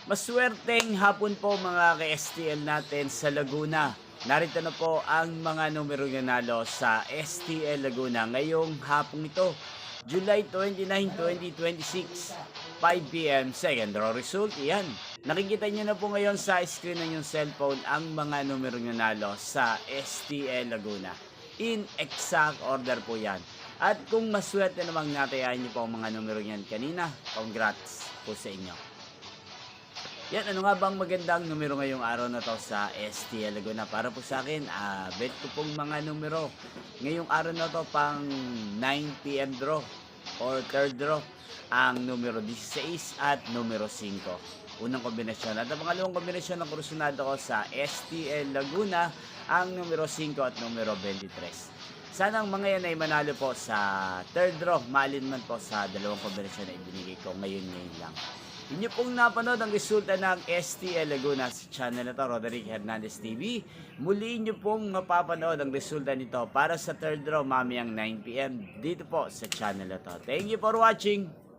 Maswerteng hapon po mga ka-STL natin sa Laguna. Narito na po ang mga numero nanalo sa STL Laguna ngayong hapong ito, July 29, 2026, 5 p.m. second draw result. Yan. Nakikita nyo na po ngayon sa screen ng yung cellphone ang mga numero nanalo sa STL Laguna. In exact order po yan. At kung maswerte namang natayahan nyo po ang mga numero yan kanina, congrats po sa inyo. Yan, ano nga bang magandang numero ngayong araw na to sa STL Laguna? Para po sa akin, bet ko pong mga numero. Ngayong araw na to pang 9 p.m. draw or third draw. Ang numero 16 at numero 5. Unang kombinasyon. At ang pangalawang kombinasyon ng kursunado ko sa STL Laguna, ang numero 5 at numero 23. Sana ang mga yan ay manalo po sa third draw. Maalin man po sa dalawang kombinasyon na ibinigay ko ngayon lang. Inyo pong napanood ang resulta ng STL Laguna sa channel na to, Roderick Hernandez TV. Muli nyo pong mapapanood ang resulta nito para sa third draw mamayang 9 p.m. dito po sa channel na to. Thank you for watching!